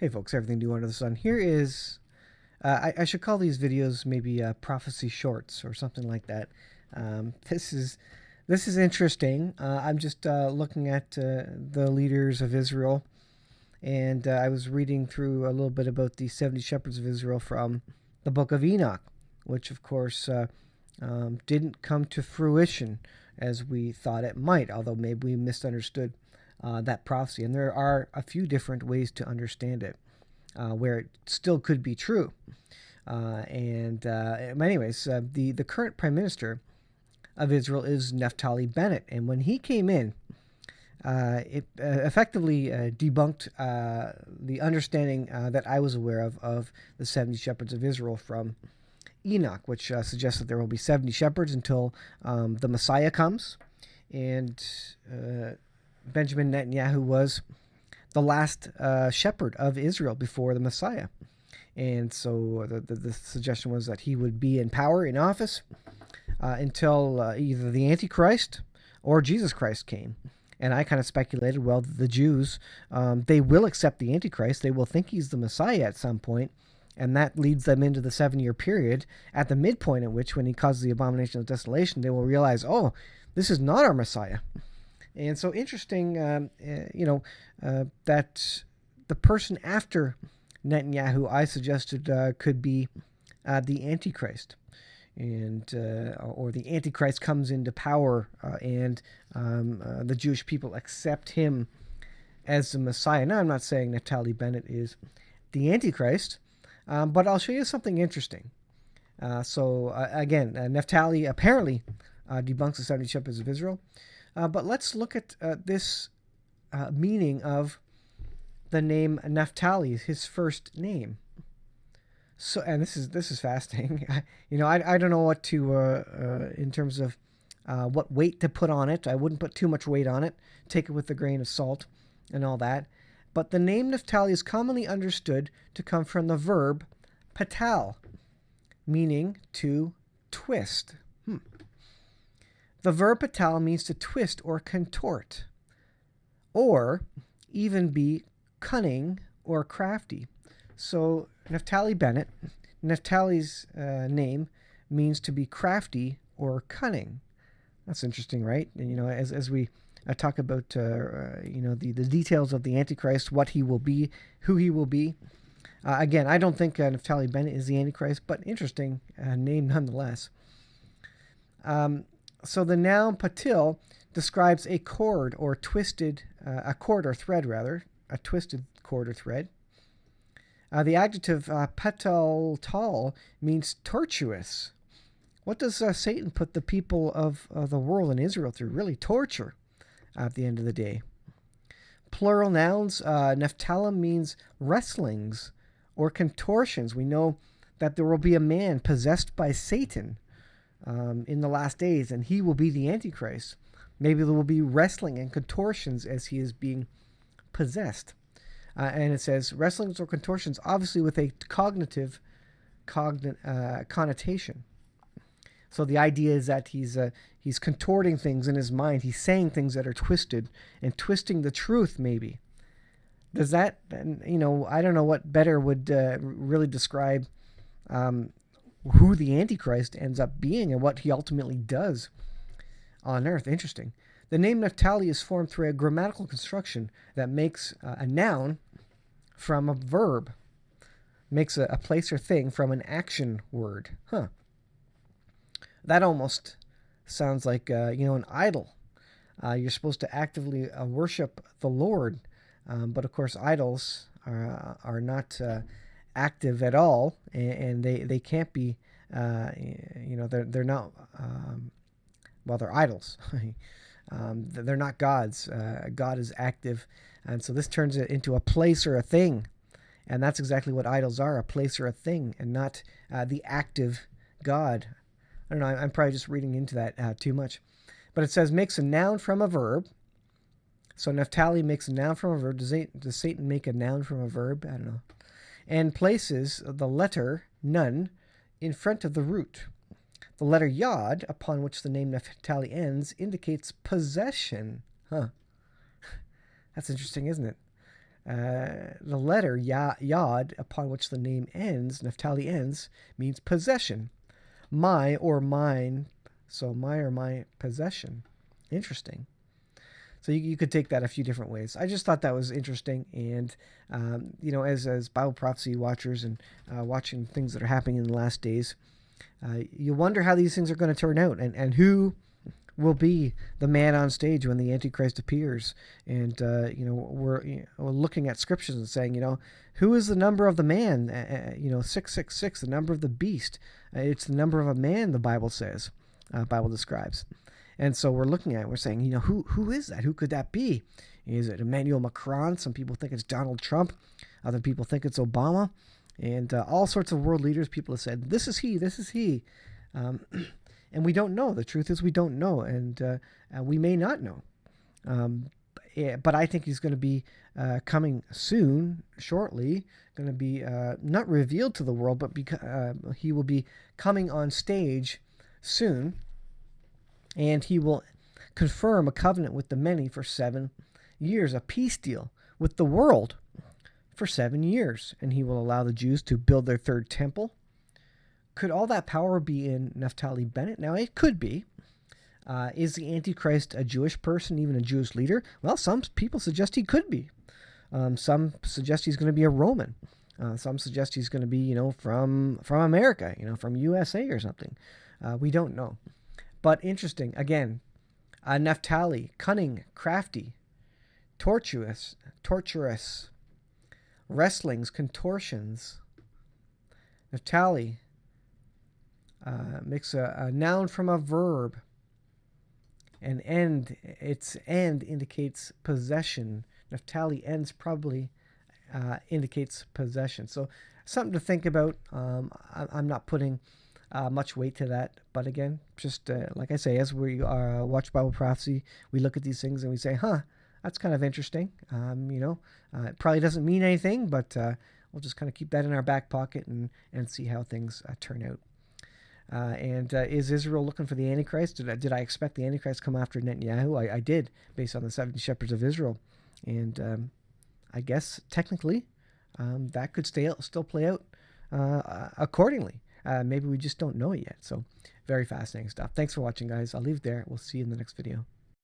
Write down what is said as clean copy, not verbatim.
Hey folks, everything new under the sun. Here is, I should call these videos maybe prophecy shorts or something like that. This is interesting. I'm just looking at the leaders of Israel, and I was reading through a little bit about the 70 shepherds of Israel from the book of Enoch, which of course didn't come to fruition as we thought it might, although maybe we misunderstood that prophecy. And there are a few different ways to understand it where it still could be true. Anyways, the current prime minister of Israel is Naftali Bennett. And when he came in, it effectively debunked the understanding that I was aware of the 70 shepherds of Israel from Enoch, which suggests that there will be 70 shepherds until the Messiah comes. And Benjamin Netanyahu was the last shepherd of Israel before the Messiah. And so the suggestion was that he would be in power, in office, until either the AntiChrist or Jesus Christ came. And I kind of speculated, well, the Jews, they will accept the Antichrist. They will think he's the Messiah at some point, and that leads them into the 7-year period, at the midpoint at which, when he causes the abomination of desolation, they will realize, oh, this is not our Messiah. And so interesting, that the person after Netanyahu, I suggested, could be the Antichrist. And or the Antichrist comes into power and the Jewish people accept him as the Messiah. Now, I'm not saying Naftali Bennett is the Antichrist, but I'll show you something interesting. Again, Naftali apparently debunks the 70 shepherds of Israel. But let's look at this meaning of the name Naftali, his first name. So, and this is fascinating. I don't know what to in terms of what weight to put on it. I wouldn't put too much weight on it. Take it with a grain of salt and all that. But the name Naftali is commonly understood to come from the verb patal, meaning to twist. The verb patal means to twist or contort, or even be cunning or crafty. So Naftali Bennett, Naftali's name means to be crafty or cunning. That's interesting, right? And, as we talk about, the details of the Antichrist, what he will be, who he will be. Again, I don't think Naftali Bennett is the Antichrist, but interesting name nonetheless. So the noun patil describes a cord or twisted, a cord or thread rather, a twisted cord or thread. The adjective patal means tortuous. What does Satan put the people of the world in Israel through? Really, torture at the end of the day. Plural nouns, Naphtali means wrestlings or contortions. We know that there will be a man possessed by Satan in the last days, and he will be the Antichrist. Maybe there will be wrestling and contortions as he is being possessed. And it says wrestlings or contortions, obviously with a cognitive connotation. So the idea is that he's contorting things in his mind. He's saying things that are twisted and twisting the truth, maybe. Does that, I don't know what better would really describe who the Antichrist ends up being and what he ultimately does on earth. Interesting. The name Naftali is formed through a grammatical construction that makes a noun from a verb, makes a place or thing from an action word. That almost sounds like an idol. You're supposed to actively worship the Lord, but of course idols are not active at all, and they can't be. They're not. They're idols. They're not gods. God is active, and so this turns it into a place or a thing, and that's exactly what idols are: a place or a thing, and not the active God. I don't know. I'm probably just reading into that too much, but it says makes a noun from a verb. So Naftali makes a noun from a verb. Does Satan make a noun from a verb? I don't know. And places the letter nun in front of the root. The letter yod, upon which the name Naftali ends, indicates possession. That's interesting, isn't it? the letter Yod, upon which the name ends, Naftali ends, means possession. My or mine, so my or my possession. Interesting. So you could take that a few different ways. I just thought that was interesting, and as Bible prophecy watchers and watching things that are happening in the last days, you wonder how these things are going to turn out, and who will be the man on stage when the Antichrist appears. And we're looking at scriptures and saying, who is the number of the man? 666, the number of the beast. It's the number of a man, the Bible says. Bible describes. And so we're looking at it, we're saying, who is that? Who could that be? Is it Emmanuel Macron? Some people think it's Donald Trump. Other people think it's Obama. And all sorts of world leaders, people have said, this is he, this is he. And we don't know. The truth is we don't know. And we may not know. But I think he's going to be coming soon, shortly, going to be not revealed to the world, but he will be coming on stage soon. And he will confirm a covenant with the many for 7 years, a peace deal with the world for 7 years. And he will allow the Jews to build their third temple. Could all that power be in Naftali Bennett? Now, it could be. Is the Antichrist a Jewish person, even a Jewish leader? Well, some people suggest he could be. Some suggest he's going to be a Roman. Some suggest he's going to be, from America, from USA or something. We don't know. But interesting, again, Naftali, cunning, crafty, tortuous, wrestlings, contortions. Naftali makes a noun from a verb. And its end indicates possession. Naftali ends probably indicates possession. So something to think about. I'm not putting much weight to that. But again, just like I say, as we watch Bible prophecy, we look at these things and we say, that's kind of interesting. It probably doesn't mean anything, but we'll just kind of keep that in our back pocket and see how things turn out. Is Israel looking for the Antichrist? Did I expect the Antichrist to come after Netanyahu? I did, based on the 70 shepherds of Israel. And I guess technically that could still play out accordingly. Maybe we just don't know it yet. So very fascinating stuff. Thanks for watching, guys. I'll leave it there. We'll see you in the next video.